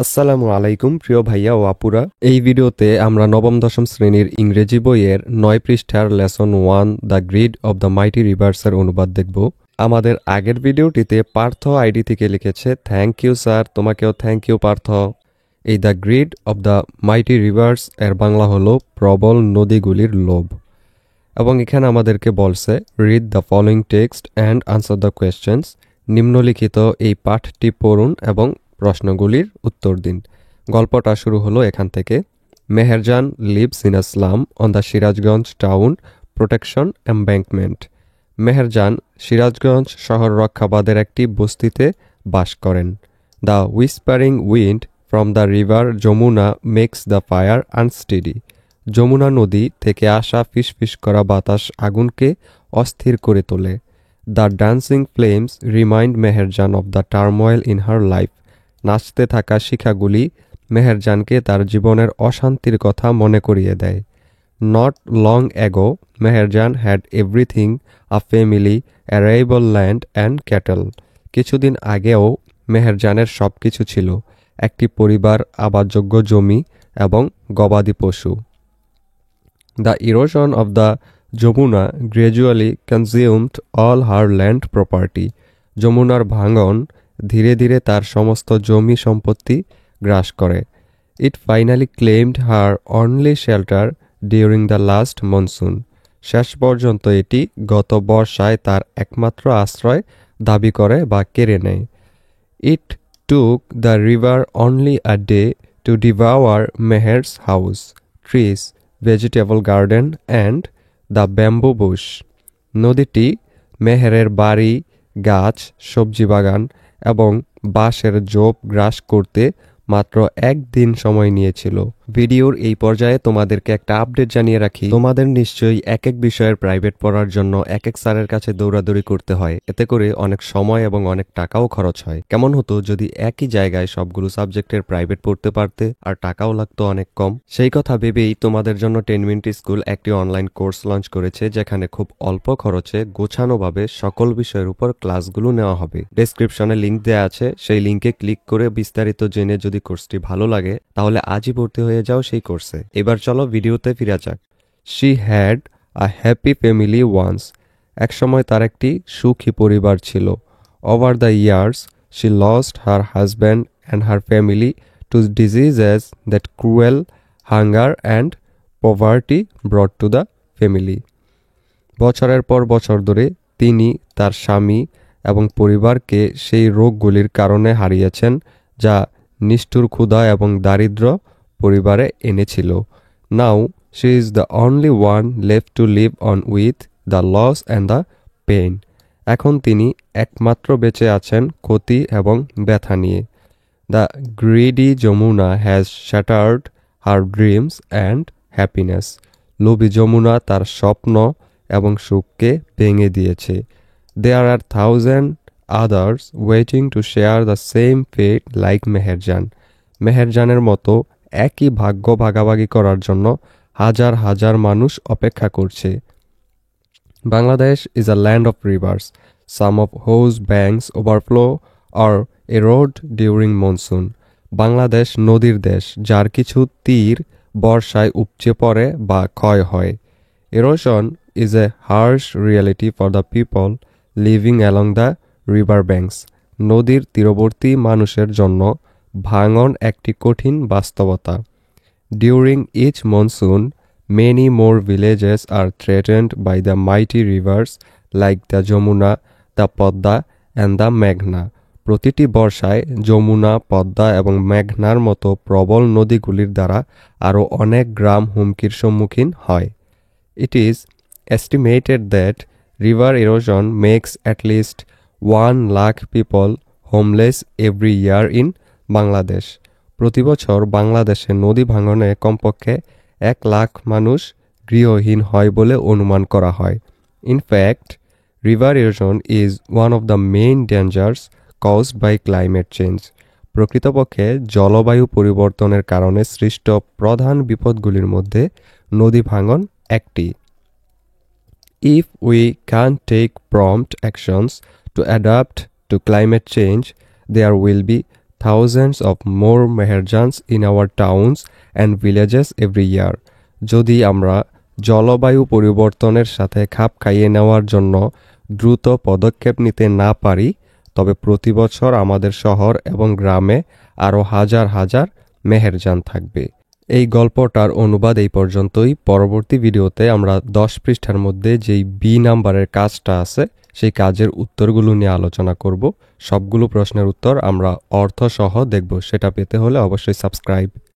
আসসালামু আলাইকুম প্রিয় ভাইয়া ও আপুরা। এই ভিডিওতে আমরা নবম দশম শ্রেণীর ইংরেজি বইয়ের 9 পৃষ্ঠার lesson 1 the greed of the mighty রিভার্সের অনুবাদ দেখব। আমাদের আগের ভিডিওটিতে পার্থ আইডি থেকে লিখেছে থ্যাংক ইউ স্যার, তোমাকেও থ্যাংক ইউ পার্থ। এই the greed of the mighty rivers এর বাংলা হলো প্রবল নদীগুলির লোভ। এবং এখানে আমাদেরকে বলছে read the following text and answer the questions. নিম্নলিখিত এই পাঠটি পড়ুন এবং প্রশ্নগুলির উত্তর দিন। গল্পটা শুরু হলো এখান থেকে। Meherjan lives in a slum on the Sirajganj town protection embankment. Meherjan Sirajganj শহর রক্ষাবাদের একটি বস্তিতে বাস করেন। The whispering wind from the river Jamuna makes the fire unsteady. Jamuna নদী থেকে আসা ফিসফিস করা বাতাস আগুনকে অস্থির করে তোলে। The dancing flames remind Meherjaan of the turmoil in her life. নাচতে থাকা শিখাগুলি মেহেরজানকে তার জীবনের অশান্তির কথা মনে করিয়ে দেয়। Not long ago Meherjaan had everything, a family, অ্যারাইবল land and cattle. কিছুদিন আগেও মেহেরজানের সব কিছু ছিল, একটি পরিবার, আবাদযোগ্য জমি এবং গবাদি পশু। The erosion of the Jamuna gradually consumed all her land property. যমুনার ভাঙন ধীরে ধীরে তার সমস্ত জমি সম্পত্তি গ্রাস করে। It finally claimed her only shelter during the last monsoon. শেষ পর্যন্ত এটি গত বর্ষায় তার একমাত্র আশ্রয় দাবি করে বা কেড়ে নেয়। It took the river only a day to devour Meher's house, trees, vegetable garden and the bamboo Bush. নদীটি মেহেরের বাড়ি, গাছ, সবজি বাগান এবং বাঁশের ঝোপ গ্রাস করতে মাত্র একদিন সময় নিয়েছিল। ভিডিওর এই পর্যায়ে তোমাদেরকে একটা আপডেট জানিয়ে রাখি, তোমাদের নিশ্চয়ই এক এক বিষয়ের প্রাইভেট পড়ার জন্য এক এক স্যারের কাছে দৌড়াদৌড়ি করতে হয়। এতে করে অনেক সময় এবং অনেক টাকাও খরচ হয়। কেমন হতো যদি একই জায়গায় সবগুলো সাবজেক্টের প্রাইভেট পড়তে পারতে আর টাকাও লাগতো অনেক কম। সেই কথা ভেবেই তোমাদের জন্য 10 মিনিট স্কুল একটি অনলাইন কোর্স লঞ্চ করেছে, যেখানে খুব অল্প খরচে গোছানোভাবে সকল বিষয়ের উপর ক্লাসগুলো নেওয়া হবে। ডেসক্রিপশনে লিংক দেওয়া আছে, সেই লিংকে ক্লিক করে বিস্তারিত জেনে যদি কোর্সটি ভালো লাগে তাহলে আজই ভর্তি হয়ে যাও সেই কোর্সে। এবার চলো ভিডিওতে ফিরে যাক। She had a happy family once. একসময় তার একটি সুখী পরিবার ছিল। Over the years she lost her husband and her family to diseases that cruel hunger and poverty brought to the family. বছরের পর বছর ধরে তিনি তার স্বামী এবং পরিবারকে সেই রোগগুলির কারণে হারিয়েছেন, যা নিষ্ঠুর ক্ষুধা এবং দারিদ্র পরিবারে এনেছিল। Now she is the only one left to live on with the loss and the pain. এখন তিনি একমাত্র বেঁচে আছেন ক্ষতি এবং ব্যথা নিয়ে। The greedy Jamuna has shattered her dreams and happiness. লোভী যমুনা তার স্বপ্ন এবং সুখকে ভেঙে দিয়েছে। There are thousand others waiting to share the same fate like Meherjan. মেহেরজানের মতো একই ভাগ্য ভাগাভাগি করার জন্য হাজার হাজার মানুষ অপেক্ষা করছে। Bangladesh is a land of rivers, some of whose banks overflow or erode during monsoon. Bangladesh নদীর দেশ, যার কিছু তীর বর্ষায় উপচে পড়ে বা ক্ষয় হয়। Erosion is a harsh reality for the people living along the river banks. নদীর তীরবর্তী মানুষের জন্য ভাঙন একটি কঠিন বাস্তবতা। During each monsoon many more villages are threatened by the mighty rivers like the Jamuna, the Padma and the মেঘনা। প্রতিটি বর্ষায় যমুনা, পদ্মা এবং মেঘনার মতো প্রবল নদীগুলির দ্বারা আরও অনেক গ্রাম হুমকির সম্মুখীন হয়। It is estimated that river erosion makes at least 1 lakh people homeless every year in Bangladesh. প্রতি বছর বাংলাদেশে নদী ভাঙনে কমপক্ষে 1 লাখ মানুষ গৃহহীন হয় বলে অনুমান করা হয়। In fact, river erosion is one of the main dangers caused by climate change. প্রকৃতপক্ষে জলবায়ু পরিবর্তনের কারণে সৃষ্ট প্রধান বিপদগুলির মধ্যে নদী ভাঙন একটি। If we can't take prompt actions to adapt to climate change, there will be thousands of more meherjans in our towns and villages every year. যদি আমরা জলবায়ু পরিবর্তনের সাথে খাপ খাইয়ে নেওয়ার জন্য দ্রুত পদক্ষেপ নিতে না পারি, তবে প্রতি বছর আমাদের শহর এবং গ্রামে আরও হাজার হাজার মেহেরজান থাকবে। এই গল্পটার অনুবাদ এই পর্যন্তই। পরবর্তী ভিডিওতে আমরা 10 পৃষ্ঠার মধ্যে যেই বি নাম্বারের কাজটা আছে সেই কাজের উত্তরগুলো নিয়ে আলোচনা করব। সবগুলো প্রশ্নের উত্তর আমরা অর্থসহ দেখব। সেটা পেতে হলে অবশ্যই সাবস্ক্রাইব